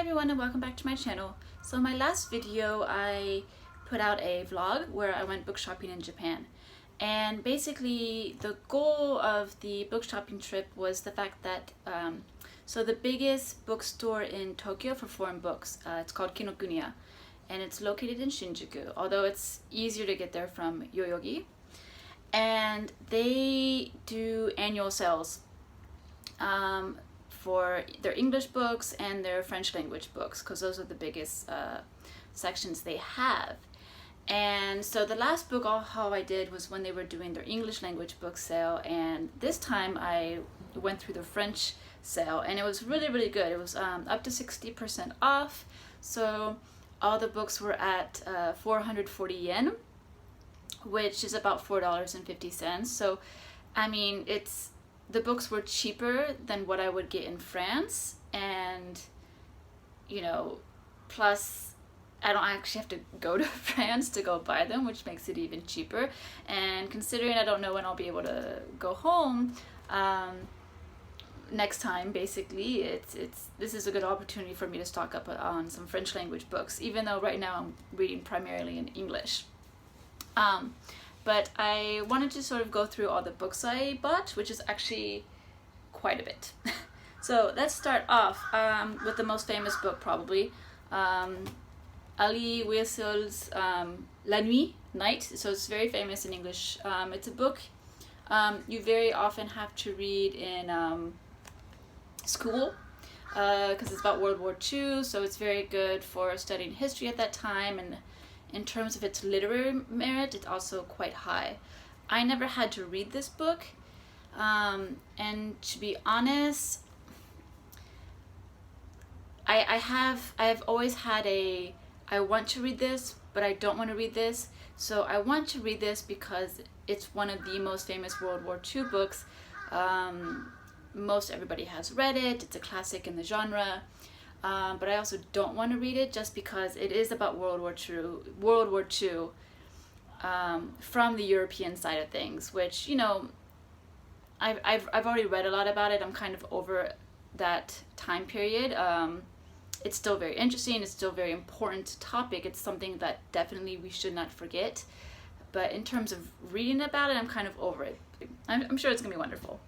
everyone and welcome back to my channel. So in my last video I put out a vlog where I went book shopping in Japan, and basically the goal of the book shopping trip was the fact that so the biggest bookstore in Tokyo for foreign books, it's called Kinokuniya, and it's located in Shinjuku, although it's easier to get there from Yoyogi, and they do annual sales for their English books and their French language books, because those are the biggest sections they have. And so the last book haul I did was when they were doing their English language book sale, and this time I went through the French sale, and it was really good. It was up to 60% off, so all the books were at 440 yen, which is about $4.50. So I mean, the books were cheaper than what I would get in France, and you know, plus I don't actually have to go to France to go buy them, which makes it even cheaper. And considering I don't know when I'll be able to go home next time, basically this is a good opportunity for me to stock up on some French language books, even though right now I'm reading primarily in English. But I wanted to sort of go through all the books I bought, which is actually quite a bit. So let's start off with the most famous book, probably. Elie Wiesel's La Nuit, Night. So it's very famous in English. It's a book you very often have to read in school because it's about World War II, so it's very good for studying history at that time, and in terms of its literary merit, it's also quite high. I never had to read this book, and to be honest, I have always had I want to read this, but I don't want to read this. So I want to read this because it's one of the most famous World War II books. Most everybody has read it. It's a classic in the genre. But I also don't want to read it just because it is about World War II from the European side of things, which, you know, I've already read a lot about it. I'm kind of over that time period. It's still very interesting. It's still a very important topic. It's something that definitely we should not forget. But in terms of reading about it, I'm kind of over it. I'm sure it's gonna be wonderful.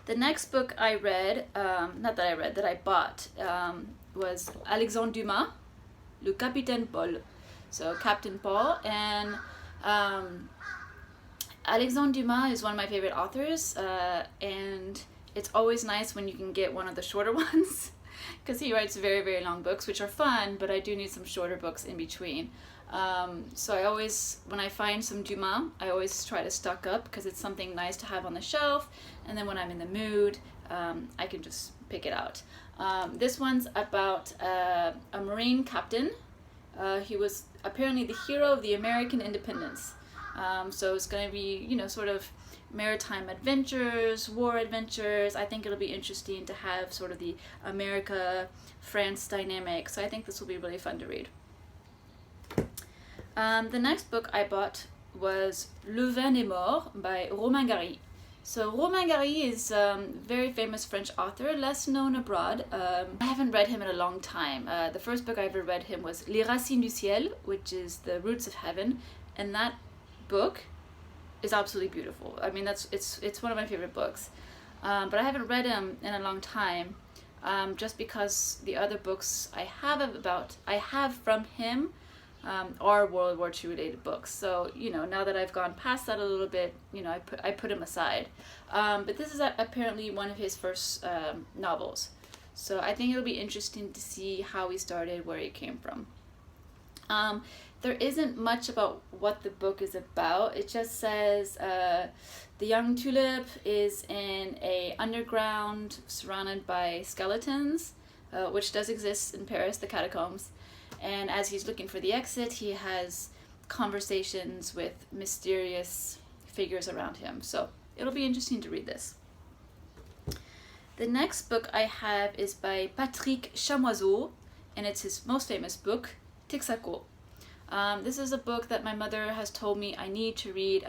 The next book I read, that I bought, was Alexandre Dumas, Le Capitaine Paul, so Captain Paul. And Alexandre Dumas is one of my favorite authors, and it's always nice when you can get one of the shorter ones, because he writes very long books, which are fun, but I do need some shorter books in between. So I always, when I find some Dumas, I always try to stock up because it's something nice to have on the shelf, and then when I'm in the mood, I can just pick it out. This one's about a Marine captain. He was apparently the hero of the American independence. So it's going to be, you know, sort of maritime adventures, war adventures. I think it'll be interesting to have sort of the America-France dynamic, so I think this will be really fun to read. The next book I bought was Le Vin est Morts by Romain Gary. So Romain Gary is a very famous French author, less known abroad. I haven't read him in a long time. The first book I ever read him was Les Racines du Ciel, which is The Roots of Heaven, and that book is absolutely beautiful. I mean, it's one of my favorite books. But I haven't read him in a long time, just because the other books I have from him are World War II related books. So, you know, now that I've gone past that a little bit, you know, I put him aside. But this is apparently one of his first novels. So I think it'll be interesting to see how he started, where he came from. There isn't much about what the book is about. It just says the young tulip is in a underground surrounded by skeletons, which does exist in Paris, the catacombs. And as he's looking for the exit, he has conversations with mysterious figures around him. So it'll be interesting to read this. The next book I have is by Patrick Chamoiseau, and it's his most famous book, Texaco. This is a book that my mother has told me I need to read.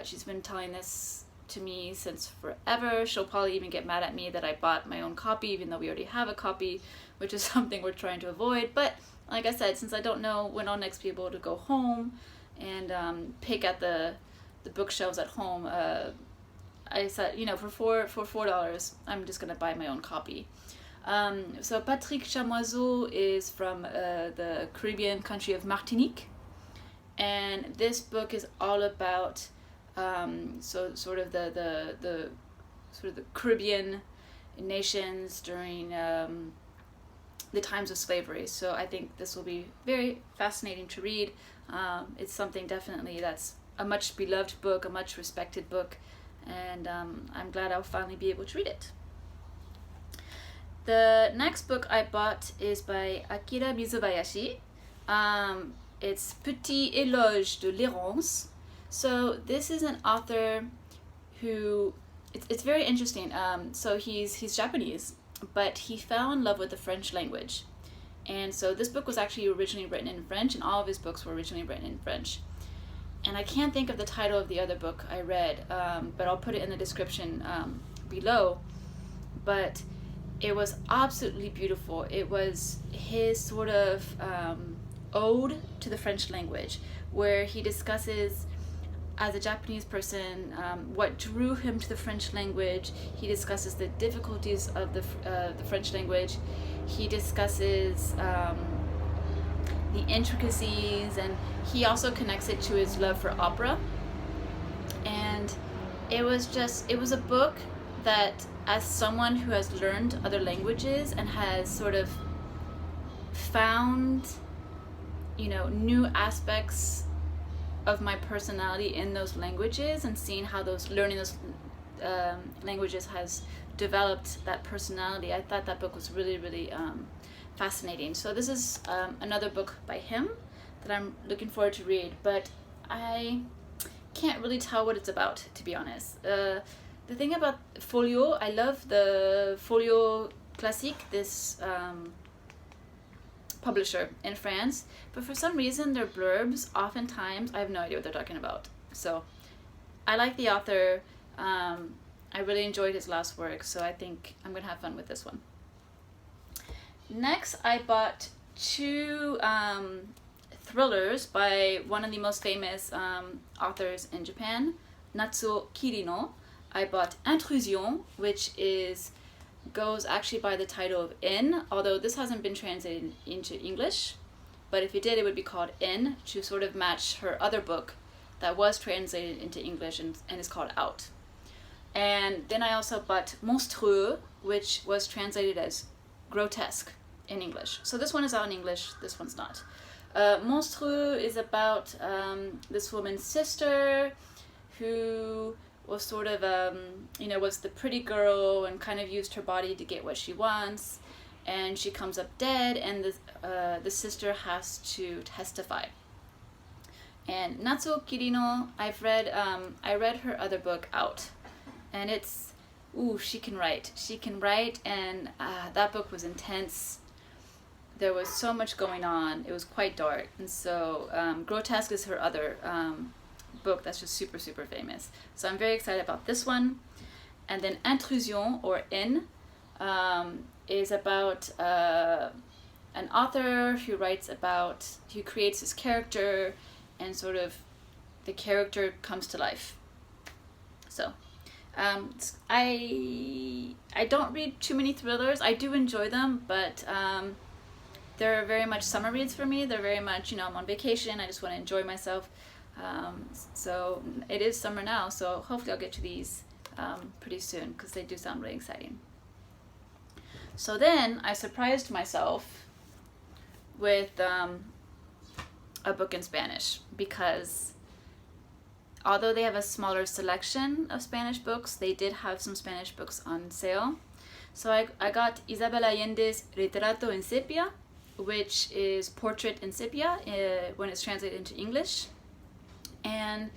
She's been telling to me since forever. She'll probably even get mad at me that I bought my own copy, even though we already have a copy, which is something we're trying to avoid. But like I said, since I don't know when I'll next be able to go home and pick at the bookshelves at home, I said, you know, for $4, I'm just gonna buy my own copy. So Patrick Chamoiseau is from the Caribbean country of Martinique, and this book is all about sort of the Caribbean nations during the times of slavery. So I think this will be very fascinating to read. It's something definitely that's a much beloved book, a much respected book, and I'm glad I'll finally be able to read it. The next book I bought is by Akira Mizubayashi. It's Petit, eloge de l'errance. So this is an author who, it's very interesting. So he's Japanese, but he fell in love with the French language. And so this book was actually originally written in French, and all of his books were originally written in French. And I can't think of the title of the other book I read, but I'll put it in the description below. But it was absolutely beautiful. It was his sort of ode to the French language, where he discusses, as a Japanese person, what drew him to the French language. He discusses the difficulties of the French language. He discusses the intricacies, and he also connects it to his love for opera. And it was a book that, as someone who has learned other languages and has sort of found, you know, new aspects of my personality in those languages, and seeing how learning those languages has developed that personality, I thought that book was really, really fascinating. So this is another book by him that I'm looking forward to read, but I can't really tell what it's about, to be honest. The thing about Folio, I love the Folio Classique, this publisher in France, but for some reason their blurbs, oftentimes, I have no idea what they're talking about. So I like the author. I really enjoyed his last work, so I think I'm gonna have fun with this one. Next, I bought two thrillers by one of the most famous authors in Japan, Natsuo Kirino. I bought Intrusion, which goes actually by the title of In, although this hasn't been translated into English, but if it did, it would be called In, to sort of match her other book that was translated into English and is called Out. And then I also bought Monstrueux, which was translated as Grotesque in English. So this one is out in English, this one's not. Monstrueux is about this woman's sister who was sort of, was the pretty girl and kind of used her body to get what she wants. And she comes up dead, and the sister has to testify. And Natsuo Kirino, I read her other book, Out. And it's, she can write. She can write, and that book was intense. There was so much going on. It was quite dark. And so Grotesque is her other book that's just super, super famous. So I'm very excited about this one. And then Intrusion, or In, is about an author who creates his character, and sort of the character comes to life. So I don't read too many thrillers. I do enjoy them, but they're very much summer reads for me. They're very much, I'm on vacation, I just want to enjoy myself. So it is summer now, so hopefully I'll get to these pretty soon, because they do sound really exciting. So then I surprised myself with a book in Spanish, because although they have a smaller selection of Spanish books, they did have some Spanish books on sale. So I got Isabel Allende's Retrato en sepia, which is Portrait in Sepia when it's translated into English. And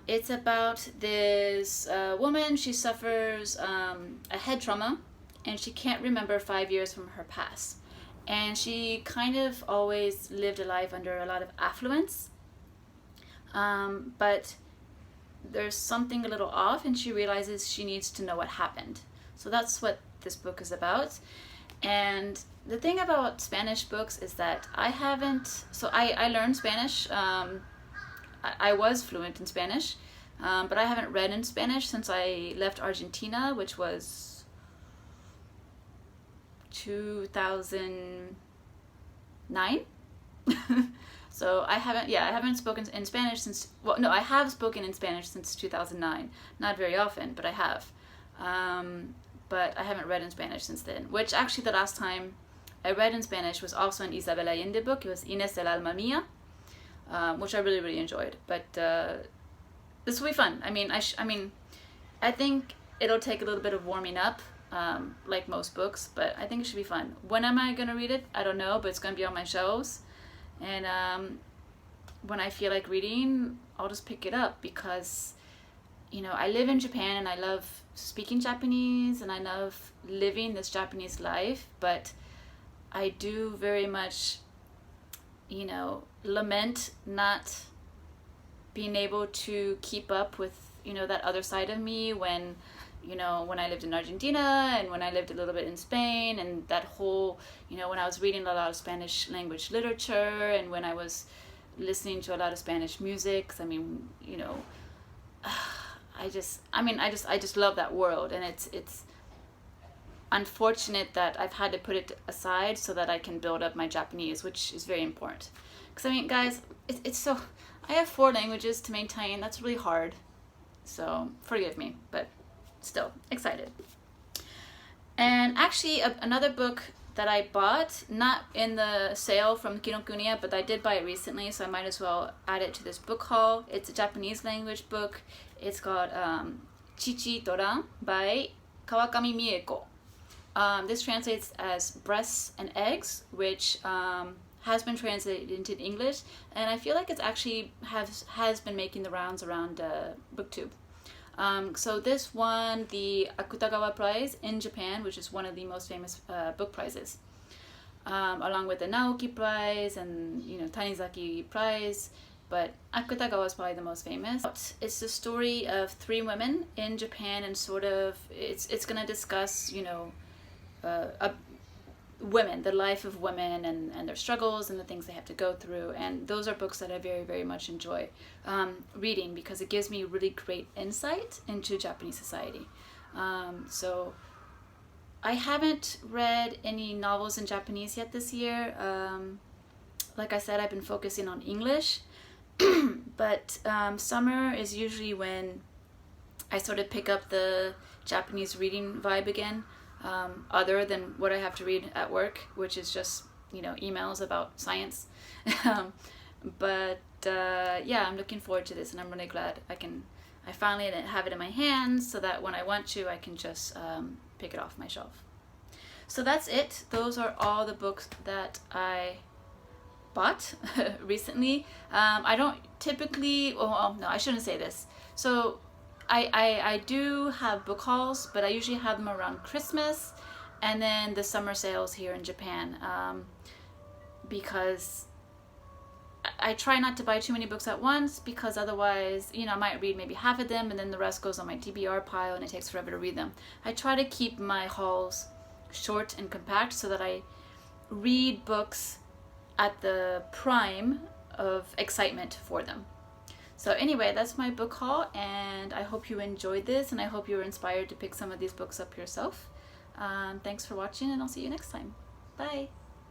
it's about this woman. She suffers a head trauma, and she can't remember 5 years from her past. And she kind of always lived a life under a lot of affluence. But there's something a little off and she realizes she needs to know what happened. So that's what this book is about. And the thing about Spanish books is that I learned Spanish. I was fluent in Spanish, but I haven't read in Spanish since I left Argentina, which was 2009. So I haven't spoken in Spanish since, well, no, I have spoken in Spanish since 2009. Not very often, but I have. But I haven't read in Spanish since then, which actually the last time I read in Spanish was also an Isabel Allende book. It was Inés del Alma Mía, which I really, really enjoyed. But this will be fun. I mean, I think it'll take a little bit of warming up, like most books, but I think it should be fun. When am I going to read it? I don't know, but it's going to be on my shelves. And when I feel like reading, I'll just pick it up because, you know, I live in Japan and I love speaking Japanese and I love living this Japanese life, but I do very much, you know, lament not being able to keep up with, you know, that other side of me when, you know, when I lived in Argentina and when I lived a little bit in Spain, and that whole, you know, when I was reading a lot of Spanish language literature and when I was listening to a lot of Spanish music. 'Cause I mean, you know, I just love that world, and it's unfortunate that I've had to put it aside so that I can build up my Japanese, which is very important. Because I mean, guys, it's so, I have 4 languages to maintain. That's really hard. So forgive me, but still excited. And actually another book that I bought, not in the sale from Kinokuniya, but I did buy it recently, so I might as well add it to this book haul. It's a Japanese language book. It's called Chichi Toran by Kawakami Mieko. This translates as breasts and eggs, which has been translated into English, and I feel like it's actually has been making the rounds around BookTube. So this won the Akutagawa Prize in Japan, which is one of the most famous book prizes, along with the Naoki Prize and, you know, Tanizaki Prize, but Akutagawa is probably the most famous. It's the story of 3 women in Japan, and sort of it's gonna discuss, you know, women, the life of women and their struggles and the things they have to go through. And those are books that I very, very much enjoy reading because it gives me really great insight into Japanese society. So I haven't read any novels in Japanese yet this year. Like I said, I've been focusing on English, but summer is usually when I sort of pick up the Japanese reading vibe again. Other than what I have to read at work, which is just, you know, emails about science. But yeah, I'm looking forward to this, and I'm really glad I finally have it in my hands so that when I want to, I can just pick it off my shelf. So that's it. Those are all the books that I bought recently. I don't typically, well, no, I shouldn't say this. So I do have book hauls, but I usually have them around Christmas and then the summer sales here in Japan, because I try not to buy too many books at once, because otherwise, you know, I might read maybe half of them and then the rest goes on my TBR pile and it takes forever to read them. I try to keep my hauls short and compact so that I read books at the prime of excitement for them. So anyway, that's my book haul, and I hope you enjoyed this, and I hope you were inspired to pick some of these books up yourself. Thanks for watching, and I'll see you next time. Bye!